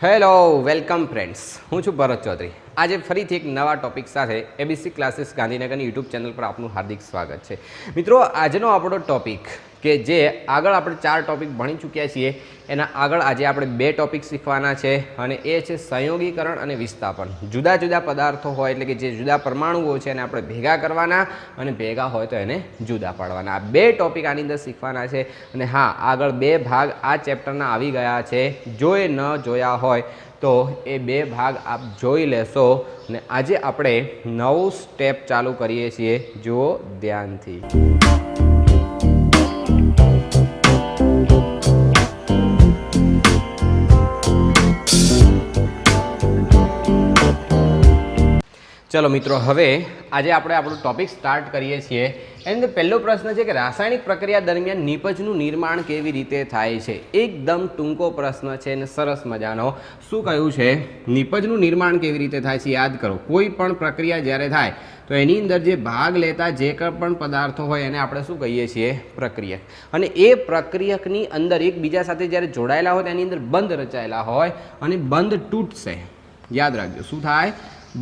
Hello welcome friends, હું છું ભરત ચૌધરી. આજે ફરીથી એક નવા ટોપિક સાથે એબીસી ક્લાસીસ ગાંધીનગરની યુટ્યુબ ચેનલ પર આપનું હાર્દિક સ્વાગત છે. મિત્રો, આજનો આપણો ટોપિક કે જે આગળ આપણે 4 ટોપિક ભણી ચૂક્યા છીએ એના આગળ આજે આપણે 2 ટોપિક શીખવાના છે અને એ છે સંયોગીકરણ અને વિસ્થાપન. જુદા જુદા પદાર્થો હોય એટલે કે જે જુદા પરમાણુઓ છે એને આપણે ભેગા કરવાના અને ભેગા હોય તો એને જુદા પાડવાના. આ 2 ટોપિક આની અંદર શીખવાના છે. અને હા, આગળ 2 ભાગ આ ચેપ્ટરના આવી ગયા છે. જો એ ન જોયા હોય તો એ 2 ભાગ આપ જોઈ લેશો. અને આજે આપણે નવું સ્ટેપ ચાલુ કરીએ છીએ. જુઓ ધ્યાનથી. ચલો મિત્રો, હવે આજે આપણે આપણું ટોપિક સ્ટાર્ટ કરીએ છીએ. એની અંદર પહેલો પ્રશ્ન છે કે રાસાયણિક પ્રક્રિયા દરમિયાન નિપજનું નિર્માણ કેવી રીતે થાય છે. એકદમ ટૂંકો પ્રશ્ન છે અને સરસ મજાનો. શું કહ્યું છે? નિપજનું નિર્માણ કેવી રીતે થાય છે યાદ કરો. કોઈ પણ પ્રક્રિયા જ્યારે થાય તો એની અંદર જે ભાગ લેતા જે પણ પદાર્થો હોય એને આપણે શું કહીએ છીએ? પ્રક્રિયક. અને એ પ્રક્રિયકની અંદર એકબીજા સાથે જ્યારે જોડાયેલા હોય તેની અંદર બંધ રચાયેલા હોય અને બંધ તૂટશે. યાદ રાખજો, શું થાય?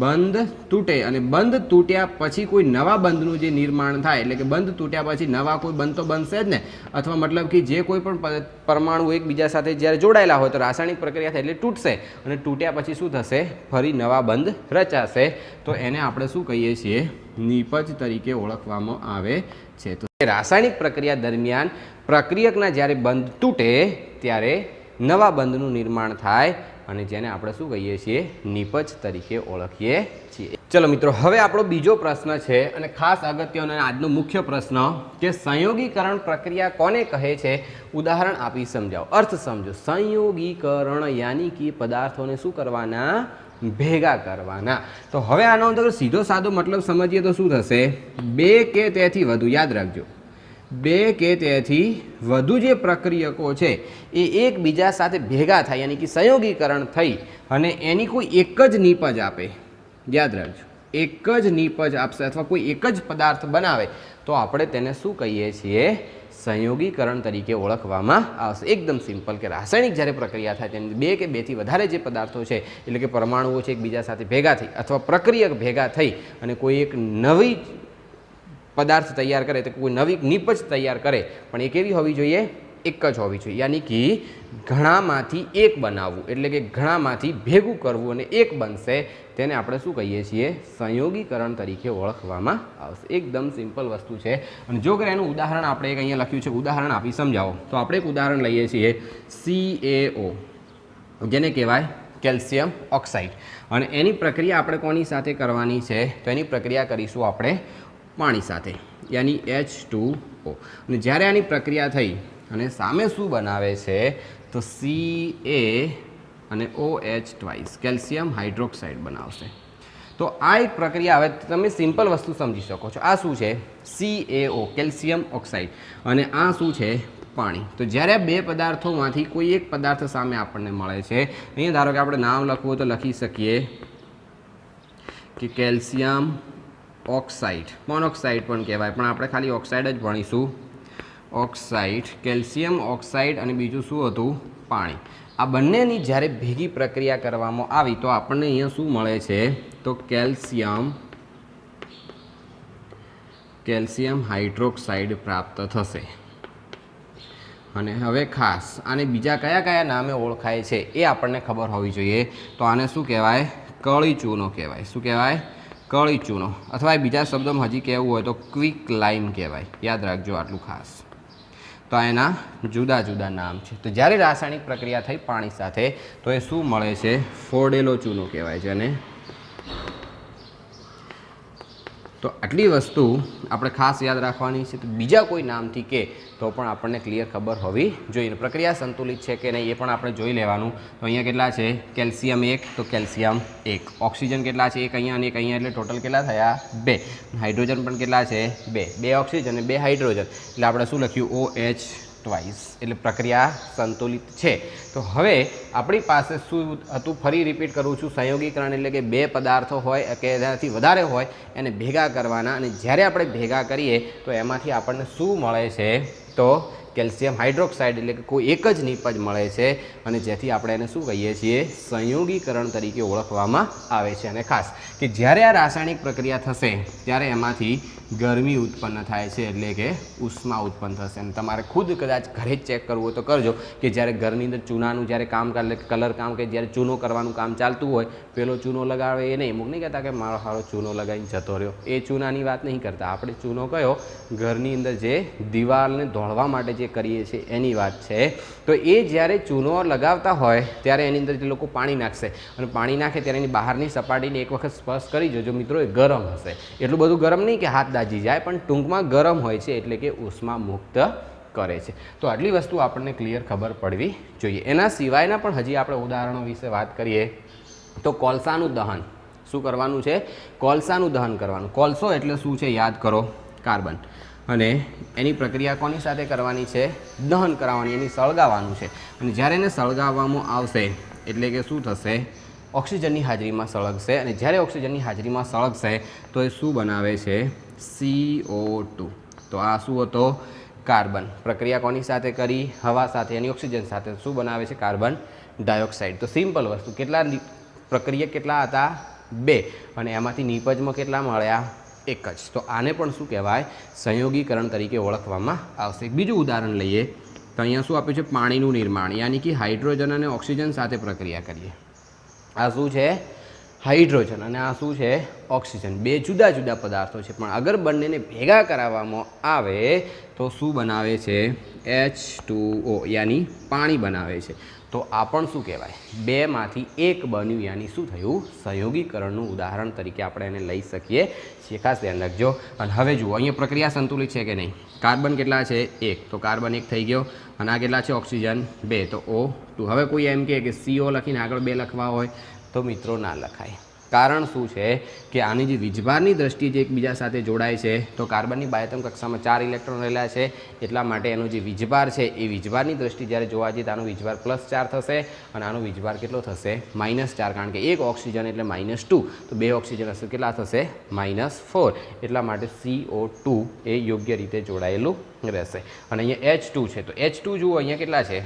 બંધ તૂટે. અને બંધ તૂટ્યા પછી કોઈ નવા બંધનું જે નિર્માણ થાય એટલે કે બંધ તૂટ્યા પછી નવા કોઈ બંધ તો બનશે જ ને. અથવા મતલબ કે જે કોઈ પણ પરમાણુ એકબીજા સાથે જ્યારે જોડાયેલા હોય તો રાસાયણિક પ્રક્રિયા થાય એટલે તૂટશે. અને તૂટ્યા પછી શું થશે? ફરી નવા બંધ રચાશે. તો એને આપણે શું કહીએ છીએ? નિપજ તરીકે ઓળખવામાં આવે છે. તો રાસાયણિક પ્રક્રિયા દરમિયાન પ્રક્રિયકના જ્યારે બંધ તૂટે ત્યારે નવા બંધનું નિર્માણ થાય અને જેને આપણે શું કહીએ છીએ? નિપજ તરીકે ઓળખીએ છીએ. ચલો મિત્રો, હવે આપણો બીજો પ્રશ્ન છે અને ખાસ અગત્યનો આજનો મુખ્ય પ્રશ્ન કે સંયોગીકરણ પ્રક્રિયા કોને કહે છે? ઉદાહરણ આપી સમજાવો. અર્થ સમજો. સંયોગીકરણ યાની કે પદાર્થોને શું કરવાના? ભેગા કરવાના. તો હવે આનો અંદર સીધો સાદો મતલબ સમજીએ તો શું થશે? 2 કે તેથી વધુ. યાદ રાખજો, 2 કે તેથી વધુ જે પ્રક્રિયકો છે એ એકબીજા સાથે ભેગા થાય યાની કે સંયોગીકરણ થઈ અને એની કોઈ એક જ નિપજ આપે. યાદ રાખજો, એક જ નિપજ આપશે અથવા કોઈ એક જ પદાર્થ બનાવે તો આપણે તેને શું કહીએ છીએ? સંયોગીકરણ તરીકે ઓળખવામાં આવશે. એકદમ સિમ્પલ કે રાસાયણિક જ્યારે પ્રક્રિયા થાય તેની 2 કે 2થી વધારે જે પદાર્થો છે એટલે કે પરમાણુઓ છે એકબીજા સાથે ભેગા થઈ અથવા પ્રક્રિયક ભેગા થઈ અને કોઈ એક નવી પદાર્થ તૈયાર કરે તો કોઈ નવી નિપજ તૈયાર કરે, પણ એ કેવી હોવી જોઈએ? એક જ હોવી જોઈએ. યાની કે ઘણામાંથી એક બનાવવું એટલે કે ઘણામાંથી ભેગું કરવું અને એક બનશે. તેને આપણે શું કહીએ છીએ? સંયોગીકરણ તરીકે ઓળખવામાં આવશે. એકદમ સિમ્પલ વસ્તુ છે. અને જો કે એનું ઉદાહરણ આપણે એક અહીંયા લખ્યું છે, ઉદાહરણ આપી સમજાવો. તો આપણે એક ઉદાહરણ લઈએ છીએ CaO, જેને કહેવાય કેલ્શિયમ ઓક્સાઇડ. અને એની પ્રક્રિયા આપણે કોની સાથે કરવાની છે? તો એની પ્રક્રિયા કરીશું આપણે પાણી સાથે, યાની H2O. અને જ્યારે આની પ્રક્રિયા થઈ અને સામે શું બનાવે છે? તો Ca અને OH ટ્વાઇસ કેલ્શિયમ હાઇડ્રોક્સાઇડ બનાવશે. તો આ એક પ્રક્રિયા. હવે તમે સિમ્પલ વસ્તુ સમજી શકો છો. આ શું છે? CaO calcium oxide. અને આ શું છે? પાણી. તો જ્યારે આ 2 પદાર્થોમાંથી કોઈ એક પદાર્થ સામે આપણને મળે છે, અહીંયા ધારો કે આપણે નામ લખવું તો લખી શકીએ કે કેલ્શિયમ ઓક્સાઇડ, મોનોક્સાઇડ પણ કહેવાય, પણ આપણે ખાલી ઓક્સાઇડ જ ભણીશું. ઓક્સાઇડ, કેલ્શિયમ ઓક્સાઇડ અને બીજું શું હતું? પાણી. આ બંનેની જ્યારે ભેગી પ્રક્રિયા કરવામાં આવી તો આપણને અહીંયા શું મળે છે? તો કેલ્શિયમ હાઇડ્રોક્સાઇડ પ્રાપ્ત થશે. અને હવે ખાસ આને બીજા કયા કયા નામે ઓળખાય છે એ આપણને ખબર હોવી જોઈએ. તો આને શું કહેવાય? કળી ચૂનો કહેવાય. શું કહેવાય? કળી ચૂનો. અથવા બીજા શબ્દોમાં હજી કહેવું હોય તો ક્વિક લાઇમ કહેવાય. યાદ રાખજો આટલું ખાસ. તો એના જુદા જુદા નામ છે. તો જ્યારે રાસાયણિક પ્રક્રિયા થઈ પાણી સાથે તો એ શું મળે છે? ફોડેલો ચૂનો કહેવાય છે. અને તો આટલી વસ્તુ આપણે ખાસ યાદ રાખવાની છે. તો બીજા કોઈ નામથી કે તો પણ આપણને ક્લિયર ખબર હોવી જોઈએ. પ્રક્રિયા સંતુલિત છે કે નહીં એ પણ આપણે જોઈ લેવાનું. તો અહીંયા કેટલા છે? કેલ્શિયમ 1, તો કેલ્શિયમ 1. ઓક્સિજન કેટલા છે? 1 અહીંયા અને 1 અહીંયા, એટલે ટોટલ કેટલા થયા? 2. હાઇડ્રોજન પણ કેટલા છે? 2. 2 ઓક્સિજન અને 2 હાઇડ્રોજન, એટલે આપણે શું લખ્યું? OH twice. એટલે પ્રક્રિયા સંતુલિત છે. તો હવે આપણી પાસે શું હતું? ફરી રિપીટ કરું છું. સંયોગીકરણ એટલે કે 2 પદાર્થો હોય કે એનાથી વધારે હોય એને ભેગા કરવાના. અને જ્યારે આપણે ભેગા કરીએ તો એમાંથી આપણને શું મળે છે? તો કેલ્શિયમ હાઇડ્રોક્સાઇડ એટલે કે કોઈ એક જ નિપજ મળે છે અને જેથી આપણે એને શું કહીએ છીએ, સંયોગીકરણ તરીકે ઓળખવામાં આવે છે. અને ખાસ કે જ્યારે આ રાસાયણિક પ્રક્રિયા થશે ત્યારે એમાંથી ગરમી ઉત્પન્ન થાય છે એટલે કે ઉષ્મા ઉત્પન્ન થશે. અને તમારે ખુદ કદાચ ઘરે જ ચેક કરવું હોય તો કરજો કે જ્યારે ઘરની અંદર ચૂનાનું જ્યારે કામ કલર કામ કે જ્યારે ચૂનો કરવાનું કામ ચાલતું હોય, પેલો ચૂનો લગાવે એ નહીં, નહીં કહેતા કે મારો સારો ચૂનો લગાવીને જતો રહ્યો, એ ચૂનાની વાત નહીં કરતા. આપણે ચૂનો કયો ઘરની અંદર જે દિવાલને ધોળવા માટે જે કરીએ છીએ એની વાત છે. તો એ જ્યારે ચૂનો લગાવતા હોય ત્યારે એની અંદર જે લોકો પાણી નાખશે અને પાણી નાખે ત્યારે એની બહારની સપાટીને એક વખત સ્પર્શ કરી જોજો મિત્રો, એ ગરમ હશે. એટલું બધું ગરમ નહીં કે હાથ દાજી જાય, પણ ટૂંકમાં ગરમ હોય છે એટલે કે ઉષ્મા મુક્ત કરે છે. તો આટલી વસ્તુ આપણને ક્લિયર ખબર પડવી જોઈએ. એના સિવાયના પણ હજી આપણે ઉદાહરણો વિશે વાત કરીએ તો કોલસાનું દહન શું કરવાનું છે, કોલસાનું દહન કરવાનું. કોલસો એટલે શું છે યાદ કરો, કાર્બન. અને એની પ્રક્રિયા કોની સાથે કરવાની છે, દહન કરાવવાની, એની સળગાવવાનું છે. અને જ્યારે એને સળગાવવામાં આવશે એટલે કે શું થશે, ઓક્સિજનની હાજરીમાં સળગશે. અને જ્યારે ઓક્સિજનની હાજરીમાં સળગશે તો એ શું બનાવે છે, CO2. તો આ શું હતો, કાર્બન. પ્રક્રિયા કોની સાથે કરી, હવા સાથે, એની ઓક્સિજન સાથે શું બનાવે છે, કાર્બન ડાયોક્સાઇડ. તો સિમ્પલ વસ્તુ, કેટલા પ્રક્રિયા કેટલા હતા, 2, અને એમાંથી નિપજમાં કેટલા મળ્યા, 1 જ. તો આને પણ શું કહેવાય, સંયોગીકરણ તરીકે ઓળખવામાં આવશે. એક બીજું ઉદાહરણ લઈએ તો અહીંયા શું આપ્યું છે, પાણીનું નિર્માણ, યાની કે હાઇડ્રોજન અને ઓક્સિજન સાથે પ્રક્રિયા કરીએ. આ શું છે, હાઇડ્રોજન, અને આ શું છે, ઓક્સિજન. 2 જુદા જુદા પદાર્થો છે, પણ અગર બંનેને ભેગા કરાવવામાં આવે તો શું બનાવે છે, H2O, યાની પાણી બનાવે છે. તો આ પણ શું કહેવાય, 2 માંથી 1 બન્યું, યાની શું થયું, સંયોગીકરણનું ઉદાહરણ તરીકે આપણે એને લઈ શકીએ છીએ. ખાસ ધ્યાન રાખજો. અને હવે જુઓ અહીંયા પ્રક્રિયા સંતુલિત છે કે નહીં. કાર્બન કેટલા છે, 1, તો કાર્બન 1 થઈ ગયો. અને આ કેટલા છે, ઓક્સિજન 2, તો O2. હવે કોઈ એમ કહે કે CO લખીને આગળ 2 લખવા હોય તો મિત્રો ના લખાય. કારણ શું છે કે આની જે વીજભારની દ્રષ્ટિએ જે એકબીજા સાથે જોડાય છે, તો કાર્બનની બાહ્યતમ કક્ષામાં 4 ઇલેક્ટ્રોન રહેલા છે, એટલા માટે એનો જે વીજભાર છે એ વીજભારની દ્રષ્ટિ જ્યારે જોવા જઈએ તો આનો વીજભાર +4 થશે અને આનો વીજભાર કેટલો થશે, -4. કારણ કે 1 ઓક્સિજન એટલે -2, તો 2 ઓક્સિજન હશે કેટલા થશે, -4. એટલા માટે CO2 એ યોગ્ય રીતે જોડાયેલું રહેશે. અને અહીંયા H2 છે, તો H2 જુઓ અહીંયા કેટલા છે,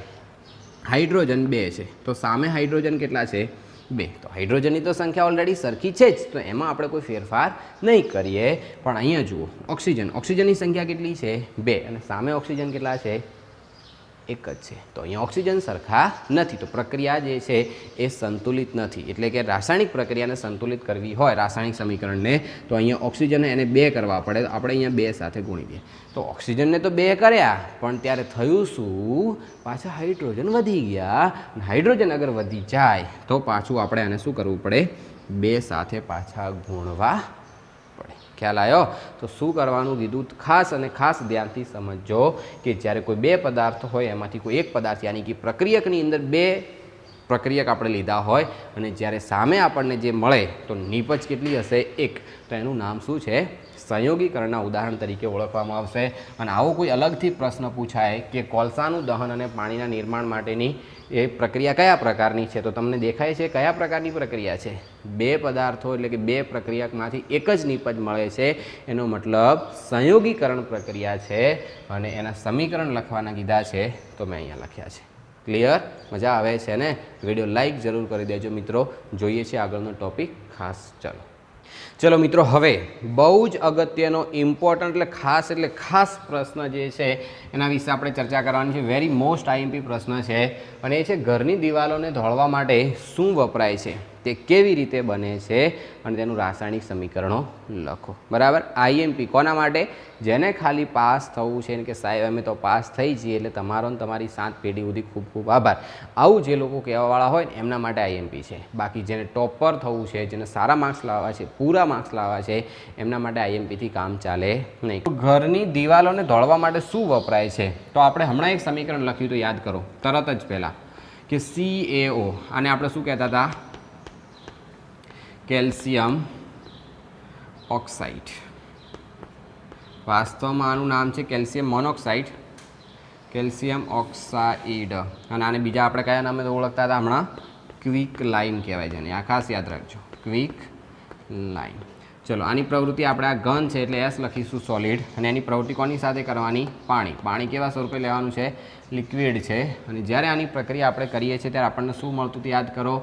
હાઇડ્રોજન 2 છે, તો સામે હાઇડ્રોજન કેટલા છે, 2. તો હાઇડ્રોજનની તો સંખ્યા ઓલરેડી સરખી છે જ, તો એમાં આપણે કોઈ ફેરફાર નહીં કરીએ. પણ અહીંયા જુઓ ઓક્સિજનની સંખ્યા કેટલી છે, 2, અને સામે ઓક્સિજન કેટલા છે, 1 જ છે. તો અહીંયા ઓક્સિજન સરખા નથી, તો પ્રક્રિયા જે છે એ સંતુલિત નથી. એટલે કે રાસાયણિક પ્રક્રિયાને સંતુલિત કરવી હોય, રાસાયણિક સમીકરણને, તો અહીંયા ઓક્સિજનને એને 2 કરવા પડે. તો આપણે અહીંયા 2 સાથે ગુણી દઈએ. તો ઓક્સિજનને તો 2 કર્યા, પણ ત્યારે થયું શું, પાછા હાઇડ્રોજન વધી ગયા. હાઇડ્રોજન અગર વધી જાય તો પાછું આપણે એને શું કરવું પડે, 2 સાથે પાછા ગુણવા પડે. ખ્યાલ આવ્યો? તો શું કરવાનું કીધું, ખાસ અને ખાસ ધ્યાનથી સમજો કે જ્યારે કોઈ 2 પદાર્થ હોય એમાંથી કોઈ એક પદાર્થ, યાની કે પ્રક્રિયકની અંદર 2 પ્રક્રિયક આપણે લીધા હોય અને જ્યારે સામે આપણને જે મળે તો નિપજ કેટલી હશે, 1, તો એનું નામ શું છે, સંયોગીકરણના ઉદાહરણ તરીકે ઓળખવામાં આવશે. અને આવો કોઈ અલગથી પ્રશ્ન પૂછાય કે કોલસાનું દહન અને પાણીના નિર્માણ માટેની એ પ્રક્રિયા કયા પ્રકારની છે, તો તમને દેખાય છે કયા પ્રકારની પ્રક્રિયા છે, 2 પદાર્થો એટલે કે 2 પ્રક્રિયામાંથી 1 જ નિપજ મળે છે, એનો મતલબ સંયોગીકરણ પ્રક્રિયા છે. અને એના સમીકરણ લખવાના કીધા છે તો મેં અહીંયા લખ્યા છે. ક્લિયર? મજા આવે છે ને? વિડીયો લાઈક જરૂર કરી દેજો મિત્રો. જોઈએ છે આગળનો ટોપિક ખાસ. ચલો મિત્રો, હવે બહુ જ અગત્યનો ઇમ્પોર્ટન્ટ એટલે ખાસ પ્રશ્ન જે છે એના વિશે આપણે ચર્ચા કરવાની છે. વેરી મોસ્ટ IMP પ્રશ્ન છે, અને એ છે ઘરની દિવાલોને ધોળવા માટે શું વપરાય છે, તે કેવી રીતે બને છે અને તેનું રાસાયણિક સમીકરણો લખો. બરાબર? IMP કોના માટે? જેને ખાલી પાસ થવું છે કે સાહેબ અમે તો પાસ થઈ જઈએ, એટલે તમારો ને તમારી 7 પેઢી સુધી ખૂબ ખૂબ આભાર, આવું જે લોકો કહેવાવાળા હોય ને એમના માટે IMP છે. બાકી જેને ટોપર થવું છે, જેને સારા માર્ક્સ લાવવા છે, પૂરા માર્ક્સ લાવવા છે, એમના માટે IMPથી કામ ચાલે નહીં. ઘરની દિવાલોને ધોળવા માટે શું વપરાય છે, તો આપણે હમણાં એક સમીકરણ લખ્યું તો યાદ કરો તરત જ પહેલાં કે CaO, આને આપણે શું કહેતા હતા, કેલ્શિયમ ઓક્સાઇડ. વાસ્તવમાં આનું નામ છે કેલ્શિયમ મોનોક્સાઇડ, કેલ્શિયમ ઓક્સાઇડ. અને આને બીજા આપણે કયા નામે તો ઓળખતા હતા હમણાં, ક્વિક લાઇમ કહેવાય છે. આ ખાસ યાદ રાખજો, ક્વિક લાઇમ. ચલો આની પ્રવૃત્તિ આપણે આ ઘન છે એટલે એસ લખીશું સોલિડ, અને એની પ્રવૃત્તિ કોની સાથે કરવાની? પાણી. પાણી કેવા સ્વરૂપે લેવાનું છે? લિક્વિડ છે. અને જ્યારે આની પ્રક્રિયા આપણે કરીએ છીએ ત્યારે આપણને શું મળતું તે યાદ કરો?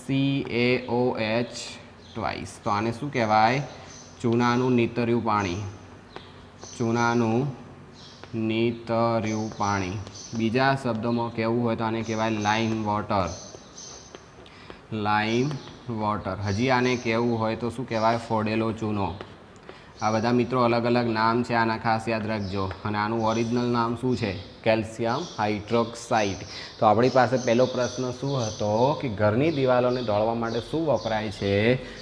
CaOH twice. તો આને શું કહેવાય? ચૂનાનું નીતર્યું પાણી. ચૂનાનું નીતર્યું પાણી. બીજા શબ્દોમાં કહેવું હોય તો આને કહેવાય લાઇમ વોટર. લાઇમ વોટર. હજી આને કહેવું હોય તો શું કહેવાય? ફોડેલો ચૂનો. આ બધા મિત્રો અલગ અલગ નામ છે, આના ખાસ યાદ રાખજો. અને આનું ઓરિજિનલ નામ શું છે? Calcium hydroxide. તો આપણી પાસે પહેલો પ્રશ્ન શું હતો કે ઘરની દિવાલોને ઢાળવા માટે શું વપરાય છે?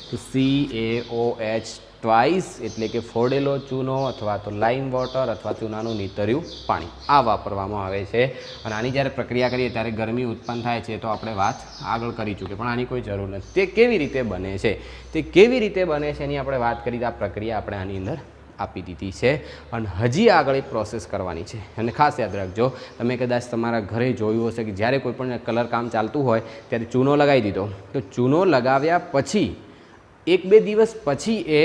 તો CaOH ટ્વાઇસ એટલે કે ફોડેલો ચૂનો અથવા તો લાઇમ વોટર અથવા ચૂનાનું નીતર્યું પાણી આ વાપરવામાં આવે છે. અને આની જ્યારે પ્રક્રિયા કરીએ ત્યારે ગરમી ઉત્પન્ન થાય છે, તો આપણે વાત આગળ કરી ચૂકીએ, પણ આની કોઈ જરૂર નથી. તે કેવી રીતે બને છે, તે કેવી રીતે બને છે એની આપણે વાત કરી. આ પ્રક્રિયા આપણે આની અંદર આપી દીધી છે અને હજી આગળ એક પ્રોસેસ કરવાની છે. અને ખાસ યાદ રાખજો, તમે કદાચ તમારા ઘરે જોયું હશે કે જ્યારે કોઈ પણ કલર કામ ચાલતું હોય ત્યારે ચૂનો લગાવી દીધો, તો ચૂનો લગાવ્યા પછી 1-2 દિવસ પછી એ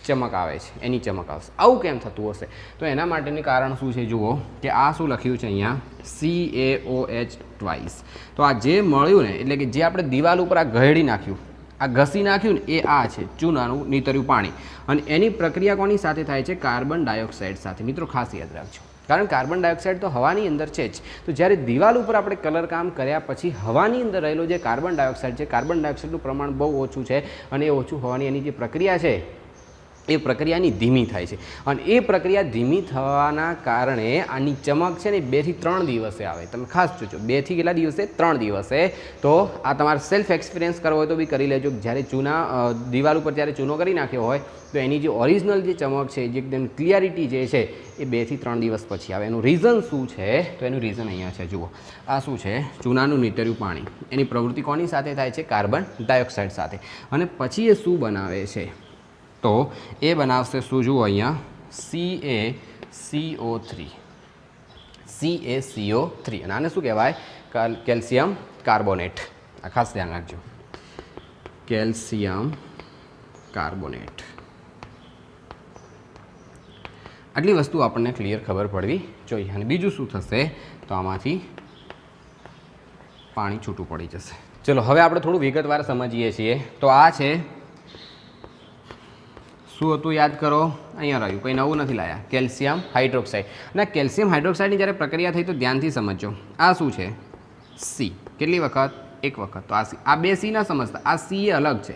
ચમક આવે છે, એની ચમક આવશે. આવું કેમ થતું હશે? તો એના માટેનું કારણ શું છે? જુઓ કે આ શું લખ્યું છે અહીંયા? CaOH twice. તો આ જે મળ્યું ને એટલે કે જે આપણે દિવાલ ઉપર આ ઘડી નાખ્યું, આ ઘસી નાખ્યું ને, એ આ છે ચૂનાનું નીતર્યું પાણી. અને એની પ્રક્રિયા કોની સાથે થાય છે? કાર્બન ડાયોક્સાઇડ સાથે. મિત્રો ખાસ યાદ રાખજો, કારણ કાર્બન ડાયોક્સાઇડ તો હવાની અંદર છે જ. તો જ્યારે દિવાલ ઉપર આપણે કલર કામ કર્યા પછી હવાની અંદર રહેલો જે કાર્બન ડાયોક્સાઇડ છે, કાર્બન ડાયોક્સાઇડનું પ્રમાણ બહુ ઓછું છે. અને એ ઓછું હોવાની એની જે પ્રક્રિયા છે એ પ્રક્રિયાની ધીમી થાય છે. અને એ પ્રક્રિયા ધીમી થવાના કારણે આની ચમક છે ને 2 થી 3 દિવસે આવે. તમે ખાસ જોજો, 2 થી કેટલા દિવસે? 3 દિવસે. તો આ તમારે સેલ્ફ એક્સપિરિયન્સ કરવો હોય તો બી કરી લેજો. જ્યારે ચૂના દિવાલ ઉપર જ્યારે ચૂનો કરી નાખ્યો હોય તો એની જે ઓરિજિનલ જે ચમક છે, જે એકદમ ક્લિયરિટી જે છે, એ 2 થી 3 દિવસ પછી આવે. એનું રીઝન શું છે? તો એનું રીઝન અહીંયા છે. જુઓ આ શું છે? ચૂનાનું નીતર્યું પાણી. એની પ્રવૃત્તિ કોની સાથે થાય છે? કાર્બન ડાયોક્સાઇડ સાથે. અને પછી એ શું બનાવે છે? તો એ બનાવશે શું? જુઓ અહીંયા CaCO3. CaCO3. અને આને શું કહેવાય? Calcium carbonate. આ ખાસ ધ્યાન રાખજો, કેલ્શિયમ કાર્બોનેટ. આટલી વસ્તુ આપણને ક્લિયર ખબર પડવી જોઈએ. અને બીજું શું થશે? તો આમાંથી પાણી છૂટું પડી જશે. ચલો હવે આપણે થોડું વિગતવાર સમજીએ છીએ. તો આ છે શું હતું? યાદ કરો, અહીંયા રહ્યું, કંઈ નવું નથી લાયા. Calcium hydroxide. અને કેલ્શિયમ હાઇડ્રોક્સાઇડની જ્યારે પ્રક્રિયા થઈ તો ધ્યાનથી સમજો. આ શું છે? C. કેટલી વખત? 1 વખત. તો આ 2 C ના સમજતા, આ C એ અલગ છે.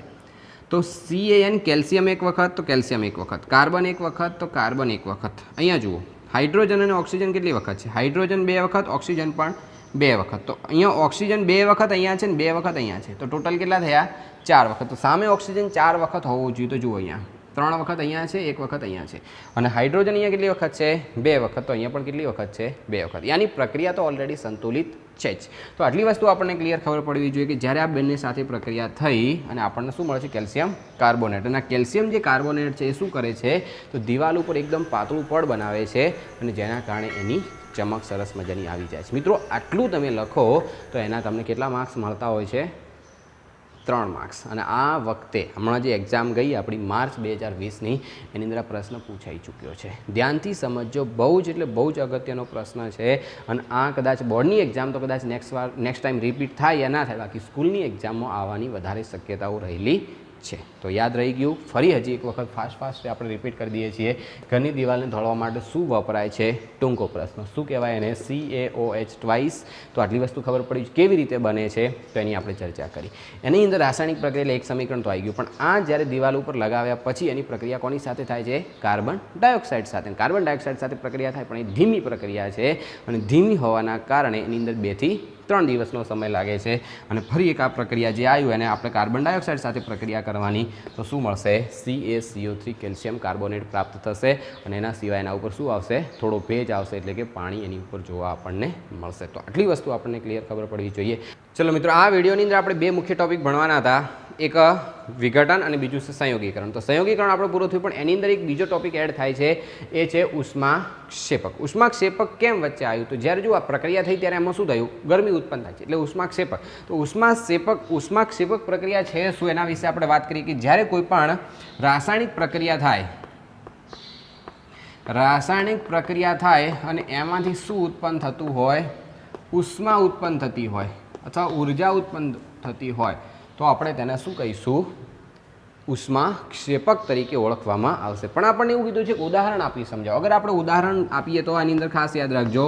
તો CaN કેલ્શિયમ 1 વખત, તો કેલ્શિયમ 1 વખત. કાર્બન 1 વખત, તો કાર્બન 1 વખત. અહીંયા જુઓ હાઇડ્રોજન અને ઓક્સિજન કેટલી વખત છે? હાઇડ્રોજન 2 વખત, ઓક્સિજન પણ 2 વખત. તો અહીંયા ઓક્સિજન 2 વખત અહીંયા છે ને 2 વખત અહીંયા છે. તો ટોટલ કેટલા થયા? 4 વખત. તો સામે ઓક્સિજન 4 વખત હોવું જોઈએ. તો જુઓ અહીંયા 3 વખત અહીંયા છે, 1 વખત અહીંયા છે. અને હાઇડ્રોજન અહીંયા કેટલી વખત છે? 2 વખત. તો અહીંયા પણ કેટલી વખત છે? 2 વખત. યાની પ્રક્રિયા તો ઓલરેડી સંતુલિત છે જ. તો આટલી વસ્તુ આપણને ક્લિયર ખબર પડવી જોઈએ કે જ્યારે આ બંને સાથે પ્રક્રિયા થઈ અને આપણને શું મળે છે? Calcium carbonate. અને આ કેલ્શિયમ જે કાર્બોનેટ છે એ શું કરે છે? તો દિવાલ ઉપર એકદમ પાતળું પડ બનાવે છે અને જેના કારણે એની ચમક સરસ મજાની આવી જાય છે. મિત્રો આટલું તમે લખો તો એના તમને કેટલા માર્ક્સ મળતા હોય છે? 3 માર્ક્સ. અને આ વખતે હમણાં જે એક્ઝામ ગઈ આપણી માર્ચ 2020ની, એની અંદર આ પ્રશ્ન પૂછાઈ ચૂક્યો છે. ધ્યાનથી સમજો, બહુ જ એટલે બહુ જ અગત્યનો પ્રશ્ન છે. અને આ કદાચ બોર્ડની એક્ઝામ તો કદાચ નેક્સ્ટ ટાઈમ રિપીટ થાય યા ના થાય, બાકી સ્કૂલની એક્ઝામમાં આવવાની વધારે શક્યતાઓ રહેલી છે. તો યાદ રહી ગયું. ફરી હજી એક વખત ફાસ્ટ આપણે રિપીટ કરી દઈએ છીએ. ઘરની દિવાલને ઢાળવા માટે શું વપરાય છે? ટૂંકો પ્રશ્ન. શું કહેવાય એને? CaOH twice. તો આટલી વસ્તુ ખબર પડી. કેવી રીતે બને છે તો એની આપણે ચર્ચા કરી. એની અંદર રાસાયણિક પ્રક્રિયા એક સમીકરણ તો આવી ગયું, પણ આ જ્યારે દિવાલ ઉપર લગાવ્યા પછી એની પ્રક્રિયા કોની સાથે થાય છે? કાર્બન ડાયોક્સાઇડ સાથે. કાર્બન ડાયોક્સાઇડ સાથે પ્રક્રિયા થાય, પણ એ ધીમી પ્રક્રિયા છે. અને ધીમી હોવાના કારણે એની અંદર 2 થી 3 દિવસનો સમય લાગે છે. અને ફરી એક આ પ્રક્રિયા જે આવ્યું એને આપણે કાર્બન ડાયોક્સાઇડ સાથે પ્રક્રિયા કરવાની, તો શું મળશે? CaCO3 કેલ્શિયમ કાર્બોનેટ પ્રાપ્ત થશે. અને એના સિવાય એના ઉપર શું આવશે? થોડો ભેજ આવશે, એટલે કે પાણી એની ઉપર જોવા આપણને મળશે. તો આટલી વસ્તુ આપણને ક્લિયર ખબર પડવી જોઈએ. ચલો મિત્રો, આ વિડીયોની અંદર આપણે 2 મુખ્ય ટોપિક ભણવાના હતા. એક વિઘટન અને બીજું છે સંયોગીકરણ. તો સંયોગીકરણ આપણે પૂરું થયું, પણ એની અંદર એક બીજો ટોપિક એડ થાય છે, એ છે ઉષ્માક્ષેપક. ઉષ્માક્ષેપક કેમ વચ્ચે આવ્યું? તો જ્યારે જો આ પ્રક્રિયા થઈ ત્યારે એમાં શું થયું? ગરમી ઉત્પન્ન થાય છે, એટલે ઉષ્માક્ષેપક. તો ઉષ્માક્ષેપક પ્રક્રિયા છે શું, એના વિશે આપણે વાત કરીએ કે જ્યારે કોઈ પણ રાસાયણિક પ્રક્રિયા થાય અને એમાંથી શું ઉત્પન્ન થતું હોય? ઉષ્મા ઉત્પન્ન થતી હોય અથવા ઉર્જા ઉત્પન્ન થતી હોય તો આપણે તેને શું કહીશું? ઉષ્માક્ષેપક તરીકે ઓળખવામાં આવશે. પણ આપણને એવું કીધું છે કે ઉદાહરણ આપી સમજાવો. અગર આપણે ઉદાહરણ આપીએ તો આની અંદર ખાસ યાદ રાખજો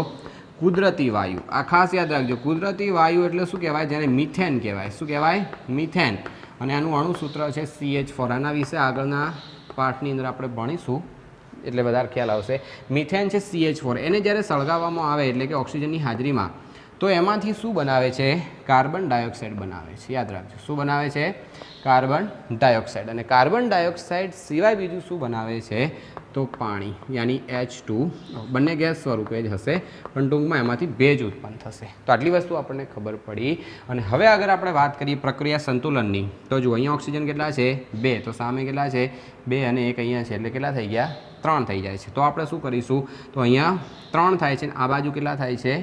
કુદરતી વાયુ. આ ખાસ યાદ રાખજો, કુદરતી વાયુ એટલે શું કહેવાય? જેને મિથેન કહેવાય. શું કહેવાય? મિથેન. અને આનું અણુસૂત્ર છે CH4. આના વિશે આગળના પાઠની અંદર આપણે ભણીશું એટલે વધારે ખ્યાલ આવશે. મિથેન છે CH4. એને જ્યારે સળગાવવામાં આવે એટલે કે ઓક્સિજનની હાજરીમાં, તો એમાંથી શું બનાવે છે? કાર્બન ડાયોક્સાઇડ બનાવે છે. યાદ રાખજો, શું બનાવે છે? Carbon dioxide. અને કાર્બન ડાયોક્સાઇડ સિવાય બીજું શું બનાવે છે? તો પાણી, યાની H2. બંને ગેસ સ્વરૂપે જ હશે, પણ ટૂંકમાં એમાંથી ભેજ ઉત્પન્ન થશે. તો આટલી વસ્તુ આપણને ખબર પડી. અને હવે અગર આપણે વાત કરીએ પ્રક્રિયા સંતુલનની, તો જુઓ અહીંયા ઓક્સિજન કેટલા છે? 2. તો સામે કેટલા છે? 2 અને 1 અહીંયા છે, એટલે કેટલા થઈ ગયા? 3 થઈ જાય છે. તો આપણે શું કરીશું? તો અહીંયા 3 થાય છે અને આ બાજુ કેટલા થાય છે?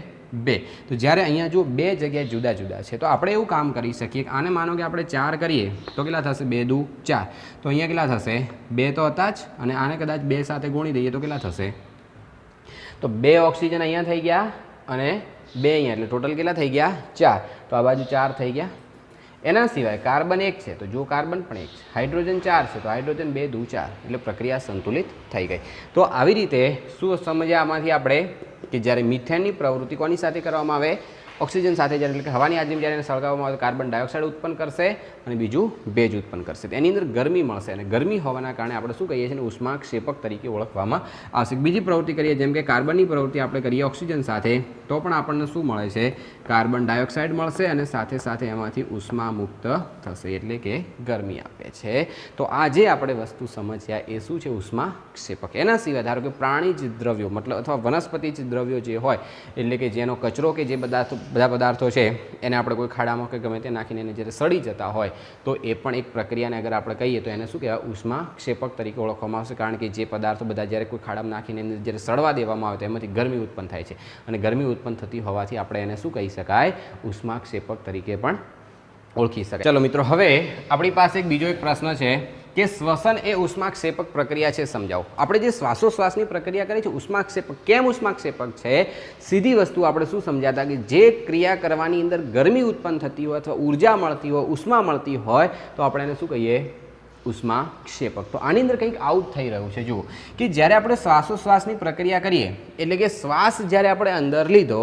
2. તો જ્યારે અહીંયા જો 2 જગ્યાએ જુદા જુદા છે, તો આપણે એવું કામ કરી શકીએ કે આને માનો કે આપણે 4 કરીએ તો કેટલા થશે? 2 દુ 4. તો અહીંયા કેટલા થશે? 2 તો હતા જ, અને આને કદાચ 2 સાથે ગુણી દઈએ તો કેટલા થશે? તો 2 ઓક્સિજન અહીંયા થઈ ગયા અને 2 અહીંયા, એટલે ટોટલ કેટલા થઈ ગયા? 4. તો આ બાજુ 4 થઈ ગયા. એના સિવાય કાર્બન 1 છે, તો જો કાર્બન પણ 1 છે. હાઇડ્રોજન 4 છે, તો હાઇડ્રોજન 2 દુ 4, એટલે પ્રક્રિયા સંતુલિત થઈ ગઈ. તો આવી રીતે શું સમજ્યા આમાંથી આપણે કે જ્યારે મિથેનની પ્રવૃત્તિ કોની સાથે કરવામાં આવે? ઓક્સિજન સાથે. જ્યારે એટલે કે હવાની હાજરીમાં જ્યારે એને સળગાવવામાં આવે તો કાર્બન ડાયોક્સાઇડ ઉત્પન્ન કરશે અને બીજું ભેજ ઉત્પન્ન કરશે. એની અંદર ગરમી મળશે, અને ગરમી હોવાના કારણે આપણે શું કહીએ છીએ? ઉષ્માક્ષેપક તરીકે ઓળખવામાં આવશે. બીજી પ્રવૃત્તિ કરીએ, જેમ કે કાર્બનની પ્રવૃત્તિ આપણે કરીએ ઓક્સિજન સાથે, તો પણ આપણને શું મળે છે? કાર્બન ડાયોક્સાઇડ મળશે અને સાથે સાથે એમાંથી ઉષ્મા મુક્ત થશે, એટલે કે ગરમી આપે છે. તો આ જે આપણે વસ્તુ સમજ્યા એ શું છે? ઉષ્માક્ષેપક. એના સિવાય ધારો કે પ્રાણીજ દ્રવ્યો મતલબ અથવા વનસ્પતિજ દ્રવ્યો જે હોય, એટલે કે જેનો કચરો કે જે બધા પદાર્થો છે એને આપણે કોઈ ખાડામાં કે ગમે તે નાખીને એને જ્યારે સડી જતા હોય, તો એ પણ એક પ્રક્રિયાને અગર આપણે કહીએ તો એને શું કહેવાય? ઉષ્માક્ષેપક તરીકે ઓળખવામાં આવશે. કારણ કે જે પદાર્થો બધા જ્યારે કોઈ ખાડામાં નાખીને એને જ્યારે સડવા દેવામાં આવે તો એમાંથી ગરમી ઉત્પન્ન થાય છે, અને ગરમી ઉત્પન્ન થતી હોવાથી આપણે એને શું કહી શકાય? ઉષ્માક્ષેપક તરીકે પણ ઓળખી શકાય. ચલો મિત્રો, હવે આપણી પાસે એક બીજો એક પ્રશ્ન છે કે શ્વસન એ ઉષ્માક્ષેપક પ્રક્રિયા છે, સમજાવો. આપણે જે શ્વાસોશ્વાસની પ્રક્રિયા કરી છે ઉષ્માક્ષેપક. કેમ ઉષ્માક્ષેપક છે? સીધી વસ્તુ આપણે શું સમજાતા કે જે ક્રિયા કરવાની અંદર ગરમી ઉત્પન્ન થતી હોય અથવા ઉર્જા મળતી હોય, ઉષ્મા મળતી હોય, તો આપણે એને શું કહીએ? ઉષ્માક્ષેપક. તો આની અંદર કંઈક આઉટ થઈ રહ્યું છે. જુઓ કે જ્યારે આપણે શ્વાસોશ્વાસની પ્રક્રિયા કરીએ, એટલે કે શ્વાસ જ્યારે આપણે અંદર લીધો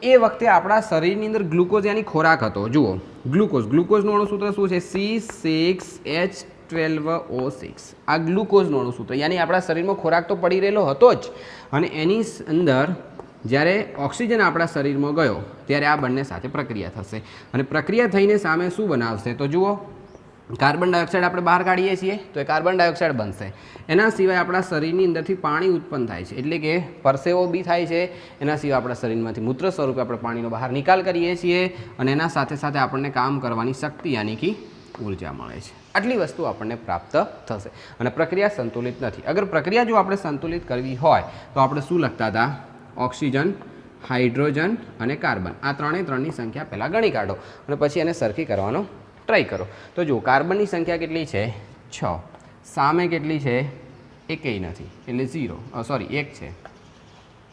એ વખતે આપણા શરીરની અંદર ગ્લુકોઝ યાની ખોરાક હતો. જુઓ ગ્લુકોઝનું અણુસૂત્ર શું છે? C6H12O6. આ ગ્લુકોઝનું અણુસૂત્ર, યાની આપણા શરીરમાં ખોરાક તો પડી રહેલો હતો જ, અને એની અંદર જ્યારે ઓક્સિજન આપણા શરીરમાં ગયો ત્યારે આ બંને સાથે પ્રક્રિયા થશે, અને પ્રક્રિયા થઈને સામે શું બનાવશે? તો જુઓ કાર્બન ડાયોક્સાઇડ આપણે બહાર કાઢીએ છીએ તો એ કાર્બન ડાયોક્સાઇડ બનશે. એના સિવાય આપણા શરીરની અંદરથી પાણી ઉત્પન્ન થાય છે, એટલે કે પરસેવો બી થાય છે. એના સિવાય આપણા શરીરમાંથી મૂત્ર સ્વરૂપે આપણે પાણીનો બહાર નિકાલ કરીએ છીએ, અને એના સાથે સાથે આપણને કામ કરવાની શક્તિ યાની કે ઉર્જા મળે છે. આટલી વસ્તુ આપણને પ્રાપ્ત થશે, અને પ્રક્રિયા સંતુલિત નથી. અગર પ્રક્રિયા જો આપણે સંતુલિત કરવી હોય તો આપણે શું લખતા હતા? ઓક્સિજન, હાઇડ્રોજન અને કાર્બન, આ ત્રણની સંખ્યા પહેલાં ગણી કાઢો અને પછી એને સરખી કરવાનો ટ્રાય કરો. તો જુઓ કાર્બનની સંખ્યા કેટલી છે? 6. સામે કેટલી છે? એકેય નથી, એટલે 0. સોરી 1 છે.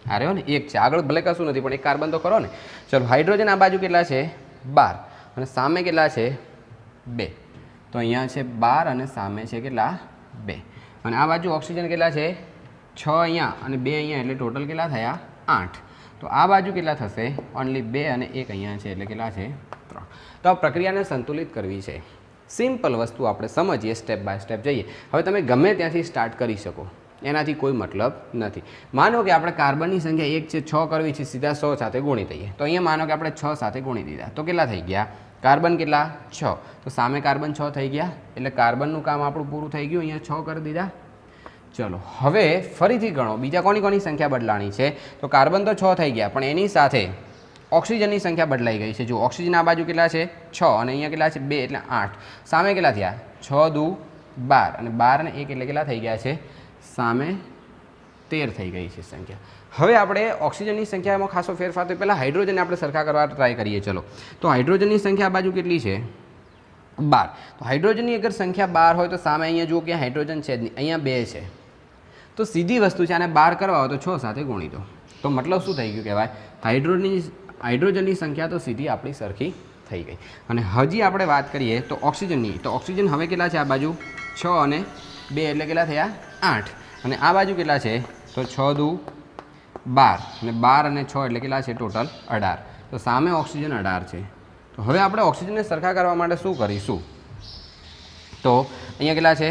આ રહ્યો ને 1 છે, આગળ ભલે કશું નથી પણ એક કાર્બન તો કરો ને. ચલો હાઇડ્રોજન આ બાજુ કેટલા છે? 12, અને સામે કેટલા છે? 2. તો અહીંયા છે 12 અને સામે છે કેટલા? 2. અને આ બાજુ ઓક્સિજન કેટલા છે? 6 અહીંયા અને 2 અહીંયા, એટલે ટોટલ કેટલા થયા? 8. તો આ બાજુ કેટલા થશે? ઓનલી 2 અને 1 અહીંયા છે, એટલે કેટલા છે? 3. તો આ પ્રક્રિયાને સંતુલિત કરવી છે. સિમ્પલ વસ્તુ આપણે સમજીએ, સ્ટેપ બાય સ્ટેપ જઈએ. હવે તમે ગમે ત્યાંથી સ્ટાર્ટ કરી શકો, એનાથી કોઈ મતલબ નથી. માનો કે આપણે કાર્બનની સંખ્યા 1 છે, 6 કરવી છે, સીધા 100 સાથે ગુણી દઈએ. તો અહીંયા માનો કે આપણે 6 સાથે ગુણી દીધા, તો કેટલા થઈ ગયા? કાર્બન કેટલા? 6. તો સામે કાર્બન 6 થઈ ગયા, એટલે કાર્બનનું કામ આપણું પૂરું થઈ ગયું. અહીંયા 6 કરી દીધા. ચલો હવે ફરીથી ગણો, બીજા કોની કોની સંખ્યા બદલાણી છે? તો કાર્બન તો 6 થઈ ગયા, પણ એની સાથે ઓક્સિજનની સંખ્યા બદલાઈ ગઈ છે. જો ઓક્સિજન આ બાજુ કેટલા છે 6 અને અહીંયા કેટલા છે 2 એટલે 8. સામે કેટલા થયા 6 દુ 12 અને 12 અને 1 એટલે કેટલા થઈ ગયા છે સામે 13 થઈ ગઈ છે સંખ્યા. હવે આપણે ઓક્સિજનની સંખ્યામાં ખાસો ફેરફાર તો પહેલાં હાઇડ્રોજન આપણે સરખા કરવા ટ્રાય કરીએ. ચલો તો હાઇડ્રોજનની સંખ્યા આ બાજુ કેટલી છે 12. તો હાઇડ્રોજનની અગર સંખ્યા 12 હોય તો સામે અહીંયા જુઓ કે હાઇડ્રોજન છે જ નહીં, અહીંયા 2 છે. તો સીધી વસ્તુ છે આને 12 કરવા હોય તો 6 સાથે ગુણી દો. તો મતલબ શું થઈ ગયું કહેવાય હાઇડ્રોજનની સંખ્યા તો સીધી આપણી સરખી થઈ ગઈ. અને હજી આપણે વાત કરીએ તો ઓક્સિજનની. તો ઓક્સિજન હવે કેટલા છે આ બાજુ 6 અને 2 એટલે કેટલા થયા 8 અને આ બાજુ કેટલા છે તો 6 દુ 12 અને 12 અને 6 એટલે કેટલા છે ટોટલ 18. તો સામે ઓક્સિજન 18 છે. તો હવે આપણે ઓક્સિજનને સરખા કરવા માટે શું કરીશું તો અહીંયા કેટલા છે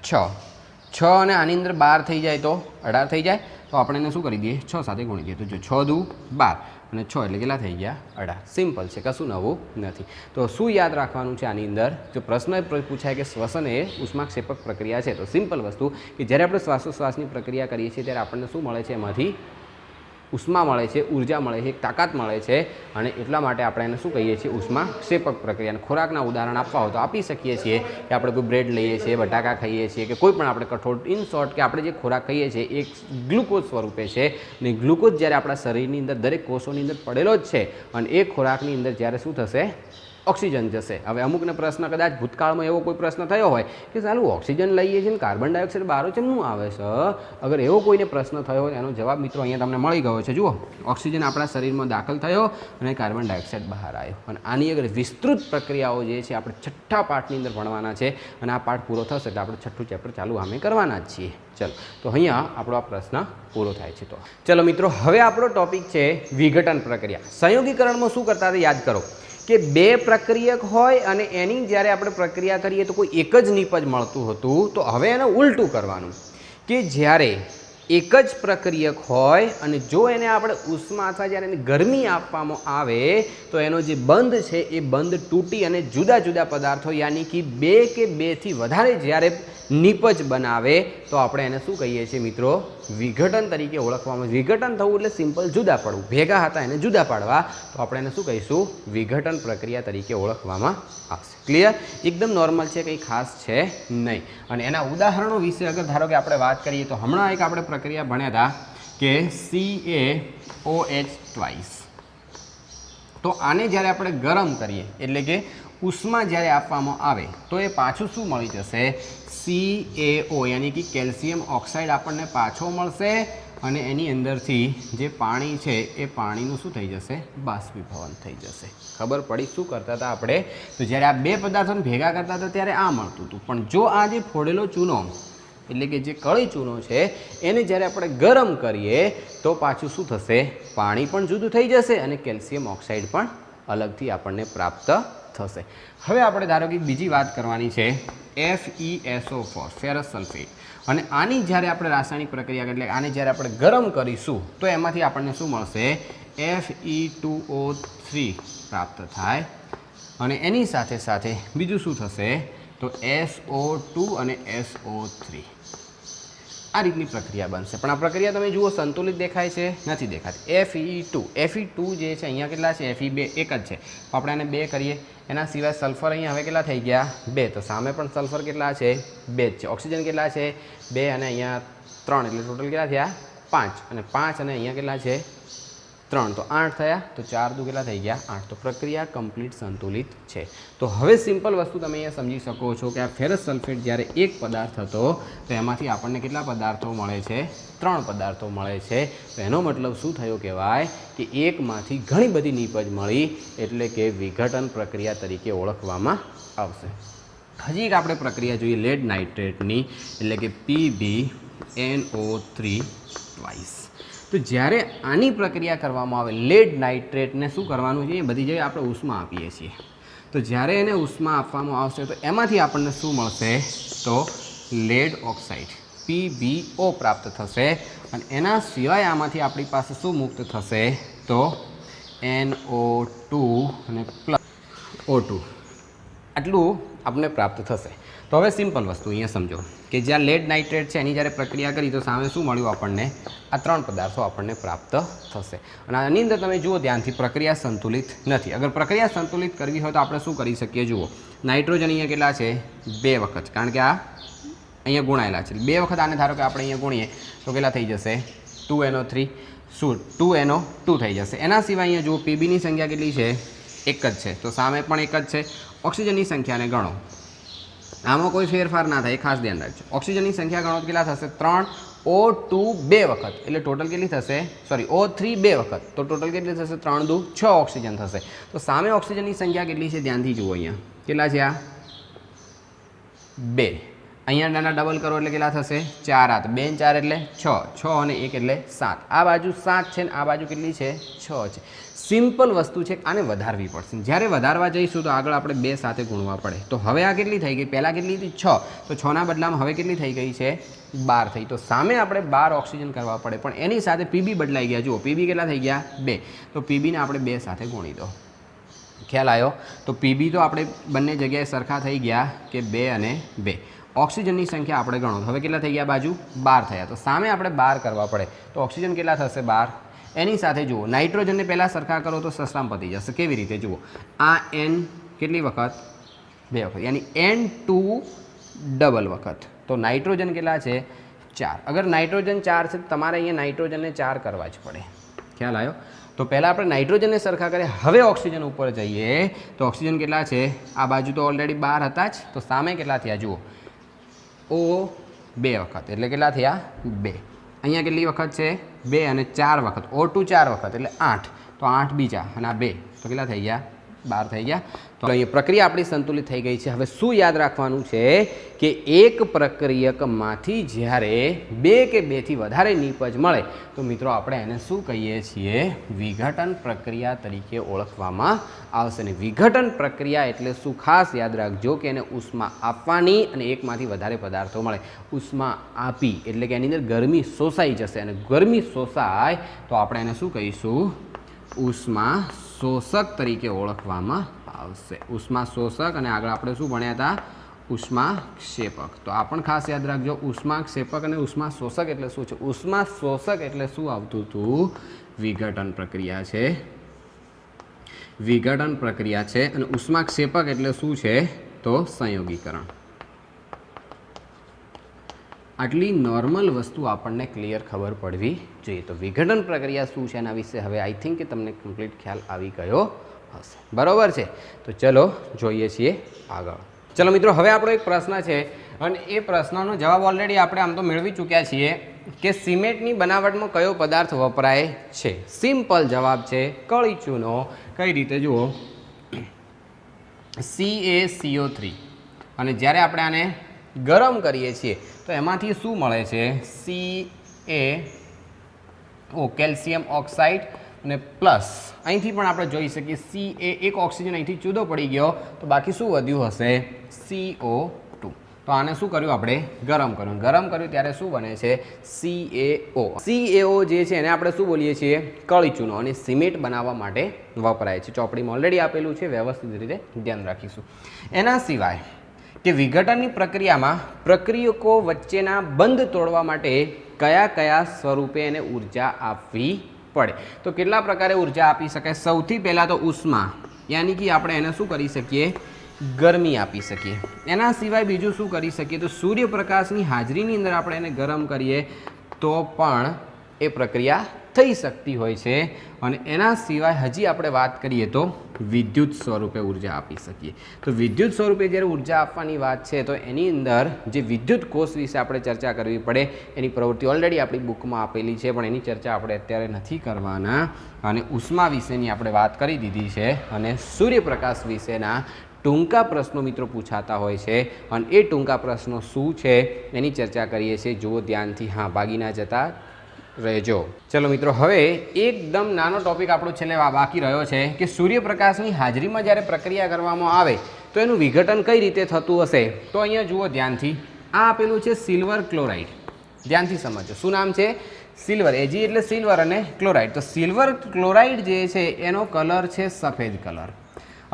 6 અને આની અંદર 12 થઈ જાય તો 18 થઈ જાય. તો આપણે એને શું કરી દઈએ 6 સાથે ગુણી દઈએ. તો જો 6 દુ 12 અને 6 એટલે કેટલા થઈ ગયા 18. સિમ્પલ છે, કશું નવું નથી. તો શું યાદ રાખવાનું છે આની અંદર? જો પ્રશ્ન પૂછાય કે શ્વસન એ ઉષ્માક્ષેપક પ્રક્રિયા છે તો સિમ્પલ વસ્તુ કે જ્યારે આપણે શ્વાસોશ્વાસની પ્રક્રિયા કરીએ છીએ ત્યારે આપણને શું મળે છે એમાંથી ઉષ્મા મળે છે, ઉર્જા મળે છે, એક તાકાત મળે છે અને એટલા માટે આપણે એને શું કહીએ છીએ ઉષ્માક્ષેપક પ્રક્રિયા. અને ખોરાકના ઉદાહરણ આપવા હોય તો આપી શકીએ છીએ કે આપણે કોઈ બ્રેડ લઈએ છીએ, બટાકા ખાઈએ છીએ કે કોઈ પણ આપણે કઠોળ. ઇન શોર્ટ કે આપણે જે ખોરાક ખાઈએ છીએ એ ગ્લુકોઝ સ્વરૂપે છે અને ગ્લુકોઝ જ્યારે આપણા શરીરની અંદર દરેક કોષોની અંદર પડેલો જ છે અને એ ખોરાકની અંદર જ્યારે શું થશે ઓક્સિજન જશે. હવે અમુકને પ્રશ્ન કદાચ ભૂતકાળમાં એવો કોઈ પ્રશ્ન થયો હોય કે ચાલુ ઓક્સિજન લઈએ છીએ ને કાર્બન ડાયોક્સાઇડ બહાર કેમનું આવે છે, અગર એવો કોઈને પ્રશ્ન થયો હોય એનો જવાબ મિત્રો અહીંયા તમને મળી ગયો છે. જુઓ ઓક્સિજન આપણા શરીરમાં દાખલ થયો અને કાર્બન ડાયોક્સાઇડ બહાર આવ્યો. અને આની અગર વિસ્તૃત પ્રક્રિયાઓ જે છે આપણે છઠ્ઠા પાઠની અંદર ભણવાના છે અને આ પાઠ પૂરો થશે એટલે આપણે છઠ્ઠું ચેપ્ટર ચાલુ અમે કરવાના જ છીએ. ચલો તો અહીંયા આપણો આ પ્રશ્ન પૂરો થાય છે. તો ચલો મિત્રો હવે આપણો ટોપિક છે વિઘટન પ્રક્રિયા. સંયોગીકરણમાં શું કરતા હતા યાદ કરો કે બે પ્રક્રિયક હોય અને એની જ્યારે આપણે પ્રક્રિયા કરીએ તો કોઈ એક જ નિપજ મળતું હતું. તો હવે એને ઉલટું કરવાનું કે જ્યારે એક જ પ્રક્રિયક હોય અને જો એને આપણે ઉષ્મા અથવા જ્યારે એને ગરમી આપવામાં આવે તો એનો જે બંધ છે એ બંધ તૂટી અને જુદા જુદા પદાર્થો યાની કે બે કે બેથી વધારે જ્યારે નિપજ બનાવે તો આપણે એને શું કહીએ છીએ મિત્રો વિઘટન તરીકે ઓળખવામાં. વિઘટન થવું એટલે સિમ્પલ જુદા પડવું, ભેગા હતા એને જુદા પાડવા તો આપણે એને શું કહીશું વિઘટન પ્રક્રિયા તરીકે ઓળખવામાં આવશે. ક્લિયર? એકદમ નોર્મલ છે, કંઈ ખાસ છે નહીં. અને એના ઉદાહરણો વિશે અગર ધારો કે આપણે વાત કરીએ તો હમણાં એક આપણે પ્રક્રિયા ભણ્યા હતા કે CaOH ટ્વાઇસ. તો આને જ્યારે આપણે ગરમ કરીએ એટલે કે ઉષ્મા જ્યારે આપવામાં આવે તો એ પાછું શું મળી જશે CaO યાની કે કેલ્શિયમ ઓક્સાઇડ આપણને પાછો મળશે અને એની અંદરથી જે પાણી છે એ પાણીનું શું થઈ જશે બાષ્પીભવન થઈ જશે. ખબર પડી શું કરતા હતા આપણે? તો જ્યારે આ બે પદાર્થોને ભેગા કરતા હતા ત્યારે આ મળતું હતું, પણ જો આ જે ફોડેલો ચૂનો એટલે કે જે કળી ચૂનો છે એને જ્યારે આપણે ગરમ કરીએ તો પાછું શું થશે પાણી પણ જુદું થઈ જશે અને કેલ્શિયમ ઓક્સાઇડ પણ અલગથી આપણને પ્રાપ્ત થશે. હવે આપણે ધારો કે બીજી વાત કરવાની છે FeSO4 ફેરસ સલ્ફેટ. અને આની જ્યારે આપણે રાસાયણિક પ્રક્રિયા એટલે આને જ્યારે આપણે ગરમ કરીશું તો એમાંથી આપણને શું મળશે Fe2O3 પ્રાપ્ત થાય અને એની સાથે સાથે બીજું શું થશે તો SO2 અને SO3. આ રીતની પ્રક્રિયા બનશે. પણ આ પ્રક્રિયા તમે જુઓ સંતુલિત દેખાય છે નથી દેખાતી. Fe2 જે છે અહીંયા કેટલા છે Fe2 એક જ છે તો આપણે આને 2 કરીએ. એના સિવાય સલ્ફર અહીંયા હવે કેટલા થઈ ગયા 2. તો સામે પણ સલ્ફર કેટલા છે 2 જ છે. ઓક્સિજન કેટલા છે 2 અને અહીંયા 3 એટલે ટોટલ કેટલા થયા 5 અને 5 અને અહીંયા કેટલા છે 3 તો 8 થયા. તો 4 દુ કેટલા થઈ ગયા 8. તો પ્રક્રિયા કમ્પ્લીટ સંતુલિત છે. તો હવે સિમ્પલ વસ્તુ તમે અહીંયા સમજી શકો છો કે આ ફેરસ સલ્ફેટ જ્યારે એક પદાર્થ હતો તો એમાંથી આપણને કેટલા પદાર્થો મળે છે 3 પદાર્થો મળે છે. તો એનો મતલબ શું થયો કહેવાય કે એકમાંથી ઘણી બધી નિપજ મળી એટલે કે વિઘટન પ્રક્રિયા તરીકે ઓળખવામાં આવશે. હજી એક આપણે પ્રક્રિયા જોઈએ લેડ નાઇટ્રેટની એટલે કે PbNO3 ટ્વાઇસ. તો જ્યારે આની પ્રક્રિયા કરવામાં આવે લેડ નાઇટ્રેટને શું કરવાનું છે એ બધી જગ્યાએ આપણે ઉષ્મા આપીએ છીએ. તો જ્યારે એને ઉષ્મા આપવામાં આવશે તો એમાંથી આપણને શું મળશે તો લેડ ઓક્સાઇડ PbO પ્રાપ્ત થશે અને એના સિવાય આમાંથી આપણી પાસે શું મુક્ત થશે તો NO2 અને પ્લસ O2. આટલું આપણને પ્રાપ્ત થશે. તો હવે સિમ્પલ વસ્તુ અહીંયા સમજો કે જ્યાં લેડ નાઇટ્રેટ છે એની જ્યારે પ્રક્રિયા કરી તો સામે શું મળ્યું આપણને? આ 3 પદાર્થો આપણને પ્રાપ્ત થશે. અને આની અંદર તમે જુઓ ધ્યાનથી, પ્રક્રિયા સંતુલિત નથી. અગર પ્રક્રિયા સંતુલિત કરવી હોય તો આપણે શું કરી શકીએ? જુઓ, નાઇટ્રોજન અહીંયા કેટલા છે? 2 વખત, કારણ કે આ અહીંયા ગુણાયેલા છે. 2 વખત આને ધારો કે આપણે અહીંયા ગુણીએ તો કેટલા થઈ જશે? 2NO3. શું 2NO2 થઈ જશે. એના સિવાય અહીંયા જુઓ પીબીની સંખ્યા કેટલી છે? 1 જ છે. તો સામે પણ 1 જ છે. ઓક્સિજનની સંખ્યાને ગણો, આમાં કોઈ ફેરફાર ના થાય, ખાસ ધ્યાન રાખજો. ઓક્સિજનની સંખ્યા ગણો કેટલા થશે? 3O2 2 વખત, એટલે ટોટલ કેટલી થશે? સોરી, O3 2 વખત, તો ટોટલ કેટલી થશે? 3 દુ 6 ઓક્સિજન થશે. તો સામે ઓક્સિજનની સંખ્યા કેટલી છે? ધ્યાનથી જુઓ અહીંયા કેટલા છે? આ 2. અહીંયા નાના ડબલ કરો એટલે કેટલા થશે? 4 આ 2 ને 4 એટલે 6, 6 અને 1 એટલે 7. આ બાજુ 7 છે ને આ બાજુ કેટલી છે? 6 છે. સિમ્પલ વસ્તુ છે, આને વધારવી પડશે. જ્યારે વધારવા જઈશું તો આગળ આપણે 2 સાથે ગુણવા પડે. તો હવે આ કેટલી થઈ ગઈ? પહેલાં કેટલી હતી? 6. તો 6ના બદલામાં હવે કેટલી થઈ ગઈ છે? 12 થઈ. તો સામે આપણે 12 ઓક્સિજન કરવા પડે, પણ એની સાથે પીબી બદલાઈ ગયા. જુઓ પીબી કેટલા થઈ ગયા? 2. તો પીબીને આપણે 2 સાથે ગુણી દો. ખ્યાલ આવ્યો? તો પીબી તો આપણે બંને જગ્યાએ સરખા થઈ ગયા કે 2 અને 2. ઓક્સિજનની સંખ્યા આપણે ગણો, હવે કેટલા થઈ ગયા? બાજુ 12 થયા. તો સામે આપણે 12 કરવા પડે. તો ઓક્સિજન કેટલા થશે? 12. એની સાથે જુઓ નાઇટ્રોજનને પહેલાં સરખા કરો તો સસરામ પતી જશે. કેવી રીતે? જુઓ, આ N કેટલી વખત? 2 વખત, યાની N2 ડબલ વખત. તો નાઇટ્રોજન કેટલા છે? 4. અગર નાઇટ્રોજન 4 છે તો તમારે અહીંયા નાઇટ્રોજનને 4 કરવા જ પડે. ખ્યાલ આવ્યો? તો પહેલાં આપણે નાઇટ્રોજનને સરખા કરીએ. હવે ઓક્સિજન ઉપર જઈએ તો ઓક્સિજન કેટલા છે? આ બાજુ તો ઓલરેડી 12 હતા જ. તો સામે કેટલા થયા? જુઓ, O 2 વખત, એટલે કેટલા થયા? 2. અહીંયા કેટલી વખત છે? 2 અને 4 વખત. O2 4 વખત એટલે 8. તો 8 બીજા અને આ 2 તો કેટલા થઈ ગયા? 12 થઈ ગયા. તો અહીંયા પ્રક્રિયા આપણી સંતુલિત થઈ ગઈ છે. હવે શું યાદ રાખવાનું છે કે એક પ્રક્રિયકમાંથી જ્યારે 2 કે 2 થી વધારે નીપજ મળે તો મિત્રો આપણે એને શું કહીએ છીએ? વિઘટન પ્રક્રિયા તરીકે ઓળખવામાં આવશે. ને વિઘટન પ્રક્રિયા એટલે શું? ખાસ યાદ રાખજો કે એને ઉષ્મા આપવાની અને એકમાંથી વધારે પદાર્થો મળે. ઉષ્મા આપી એટલે કે એની અંદર ગરમી શોષાઈ જશે, અને ગરમી શોષાય તો આપણે એને શું કહીશું? ઉષ્મા શોષક તરીકે ઓળખવામાં આવશે. ઉષ્મા શોષક, અને આગળ આપણે શું ભણ્યા હતા? ઉષ્માક્ષેપક. તો આ પણ ખાસ યાદ રાખજો. ઉષ્માક્ષેપક અને ઉષ્મા શોષક એટલે શું છે? ઉષ્મા શોષક એટલે શું આવતું હતું? વિઘટન પ્રક્રિયા છે. વિઘટન પ્રક્રિયા છે. અને ઉષ્માક્ષેપક એટલે શું છે? તો સંયોગીકરણ. આટલી નોર્મલ વસ્તુ આપણને ક્લિયર ખબર પડવી જોઈએ. તો વિઘટન પ્રક્રિયા શું છે એના વિશે હવે આઈ થિંક કે તમને કમ્પ્લીટ ખ્યાલ આવી ગયો હશે. બરાબર છે? તો ચલો જોઈએ છીએ આગળ. ચલો મિત્રો, હવે આપણો એક પ્રશ્ન છે અને એ પ્રશ્નનો જવાબ ઓલરેડી આપણે આમ તો મેળવી ચૂક્યા છીએ કે સિમેન્ટની બનાવટમાં કયો પદાર્થ વપરાય છે. સિમ્પલ જવાબ છે કળી ચૂનો. કઈ રીતે? જુઓ, CaCO3. અને જ્યારે આપણે આને ગરમ કરીએ છીએ તો એમાંથી શું મળે છે? CaO, કેલ્શિયમ ઓક્સાઇડ, અને પ્લસ અહીંથી પણ આપણે જોઈ શકીએ Ca, એક ઓક્સિજન અહીંથી જુદો પડી ગયો તો બાકી શું વધ્યું હશે? CO2. તો આને શું કર્યું? આપણે ગરમ કર્યું. ગરમ કર્યું ત્યારે શું બને છે? CaO. CaO જે છે એને આપણે શું બોલીએ છીએ? કળી ચૂનો. અને સિમેન્ટ બનાવવા માટે વપરાય છે. ચોપડીમાં ઓલરેડી આપેલું છે, વ્યવસ્થિત રીતે ધ્યાન રાખીશું. એના સિવાય કે વિઘટનની પ્રક્રિયામાં પ્રક્રિયકો વચ્ચેના બંધ તોડવા માટે કયા કયા સ્વરૂપે એને ઉર્જા આપવી પડે? તો કેટલા પ્રકારે ઉર્જા આપી શકાય? સૌથી પહેલાં તો ઉષ્મા, યાની કે આપણે એને શું કરી શકીએ? ગરમી આપી શકીએ. એના સિવાય બીજું શું કરી શકીએ? તો સૂર્યપ્રકાશની હાજરીની અંદર આપણે એને ગરમ કરીએ તો પણ એ પ્રક્રિયા થઈ શકતી હોય છે. અને એના સિવાય હજી આપણે વાત કરીએ તો વિદ્યુત સ્વરૂપે ઉર્જા આપી શકીએ. તો વિદ્યુત સ્વરૂપે જ્યારે ઉર્જા આપવાની વાત છે તો એની અંદર જે વિદ્યુત કોષ વિશે આપણે ચર્ચા કરવી પડે. એની પ્રવૃત્તિ ઓલરેડી આપણી બુકમાં આપેલી છે, પણ એની ચર્ચા આપણે અત્યારે નથી કરવાના. અને ઉષ્મા વિશેની આપણે વાત કરી દીધી છે. અને સૂર્યપ્રકાશ વિશેના ટૂંકા પ્રશ્નો મિત્રો પૂછાતા હોય છે, અને એ ટૂંકા પ્રશ્નો શું છે એની ચર્ચા કરીએ છીએ. જુઓ ધ્યાનથી, હા, ભાગી ના જતા રહેજો. ચલો મિત્રો, હવે એકદમ નાનો ટોપિક આપણો છેલ્લે બાકી રહ્યો છે કે સૂર્યપ્રકાશની હાજરીમાં જ્યારે પ્રક્રિયા કરવામાં આવે તો એનું વિઘટન કઈ રીતે થતું હશે? તો અહીંયા જુઓ ધ્યાનથી, આ આપેલું છે સિલ્વર ક્લોરાઇડ. ધ્યાનથી સમજો, શું નામ છે? સિલ્વર. Ag એટલે સિલ્વર અને ક્લોરાઇડ. તો સિલ્વર ક્લોરાઇડ જે છે એનો કલર છે સફેદ કલર,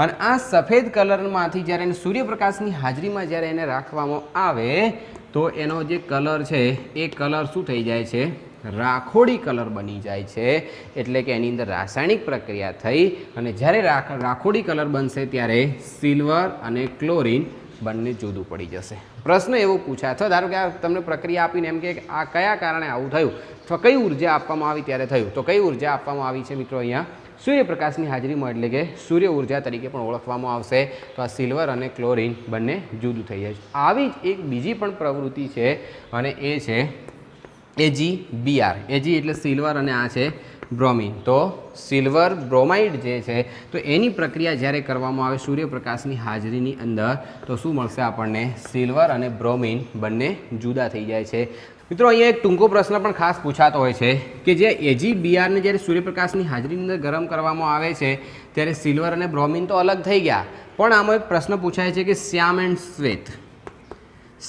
અને આ સફેદ કલરમાંથી જ્યારે એને સૂર્યપ્રકાશની હાજરીમાં જ્યારે એને રાખવામાં આવે તો એનો જે કલર છે એ કલર શું થઈ જાય છે? રાખોડી કલર બની જાય છે. એટલે કે એની અંદર રાસાયણિક પ્રક્રિયા થઈ અને જ્યારે રાખોડી કલર બનશે ત્યારે સિલ્વર અને ક્લોરિન બંને જુદું પડી જશે. પ્રશ્ન એવો પૂછાય અથવા ધારો કે આ તમને પ્રક્રિયા આપીને એમ કે આ કયા કારણે આવું થયું અથવા કઈ ઉર્જા આપવામાં આવી ત્યારે થયું, તો કઈ ઉર્જા આપવામાં આવી છે મિત્રો? અહીંયા સૂર્યપ્રકાશની હાજરીમાં, એટલે કે સૂર્ય ઉર્જા તરીકે પણ ઓળખવામાં આવશે. તો આ સિલ્વર અને ક્લોરિન બંને જુદું થઈ જાય છે. આવી જ એક બીજી પણ પ્રવૃત્તિ છે અને એ છે AgBr. Ag એટલે સિલ્વર અને આ છે બ્રોમિન. તો સિલ્વર બ્રોમાઇડ જે છે તો એની પ્રક્રિયા જ્યારે કરવામાં આવે સૂર્યપ્રકાશની હાજરીની અંદર તો શું મળશે આપણને? સિલ્વર અને બ્રોમિન બંને જુદા થઈ જાય છે. મિત્રો અહીંયા એક ટૂંકો પ્રશ્ન પણ ખાસ પૂછાતો હોય છે કે જે AgBrને જ્યારે સૂર્યપ્રકાશની હાજરીની અંદર ગરમ કરવામાં આવે છે ત્યારે સિલ્વર અને બ્રોમિન તો અલગ થઈ ગયા, પણ આમાં એક પ્રશ્ન પૂછાય છે કે શ્યામ એન્ડ શ્વેત,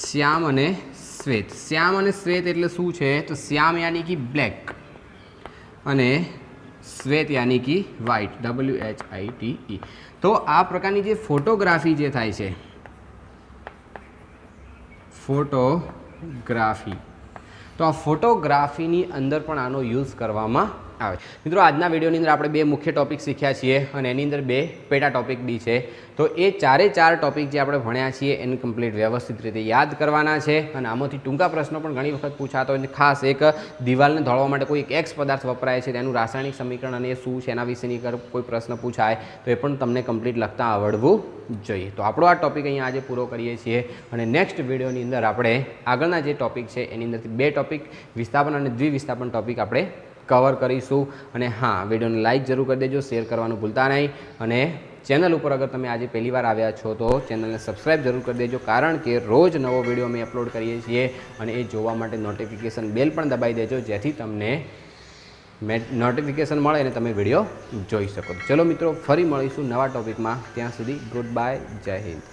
શ્યામ અને શ્વેત, શ્યામ અને શ્વેત એટલે શું છે? તો શ્યામ યાની કે બ્લેક અને શ્વેત યાની કે વ્હાઇટ, WHITE. તો આ પ્રકારની જે ફોટોગ્રાફી જે થાય છે, ફોટોગ્રાફી, તો આ ફોટોગ્રાફીની અંદર પણ આનો યુઝ કરવામાં આવે. મિત્રો આજના વિડીયોની અંદર આપણે બે મુખ્ય ટોપિક શીખ્યા છીએ અને એની અંદર બે પેટા ટોપિક બી છે. તો એ ચારે ચાર ટોપિક જે આપણે ભણ્યા છીએ એને કમ્પ્લીટ વ્યવસ્થિત રીતે યાદ કરવાના છે અને આમાંથી ટૂંકા પ્રશ્નો પણ ઘણી વખત પૂછાતો હોય. ખાસ એક દિવાલને ધોળવા માટે કોઈ એક એક્સ પદાર્થ વપરાય છે તેનું રાસાયણિક સમીકરણ અને એ શું છે એના વિશેની કોઈ પ્રશ્ન પૂછાય તો એ પણ તમને કમ્પ્લીટ લખતા આવડવું જોઈએ. તો આપણો આ ટોપિક અહીંયા આજે પૂરો કરીએ છીએ અને નેક્સ્ટ વિડીયોની અંદર આપણે આગળના જે ટોપિક છે એની અંદરથી બે ટોપિક વિસ્થાપન અને દ્વિવિસ્થાપન ટોપિક આપણે કવર કરીશું. અને હા, વિડીયોને લાઇક જરૂર કરી દેજો, શેર કરવાનું ભૂલતા નહીં અને ચેનલ ઉપર અગર તમે આજે પહેલી વાર આવ્યા છો તો ચેનલને સબસ્ક્રાઈબ જરૂર કરી દેજો, કારણ કે રોજ નવો વિડીયો અમે અપલોડ કરીએ છીએ અને એ જોવા માટે નોટિફિકેશન બેલ પણ દબાવી દેજો જેથી તમને નોટિફિકેશન મળે અને તમે વિડીયો જોઈ શકો. ચલો મિત્રો, ફરી મળીશું નવા ટોપિકમાં. ત્યાં સુધી ગુડ બાય, જય હિન્દ.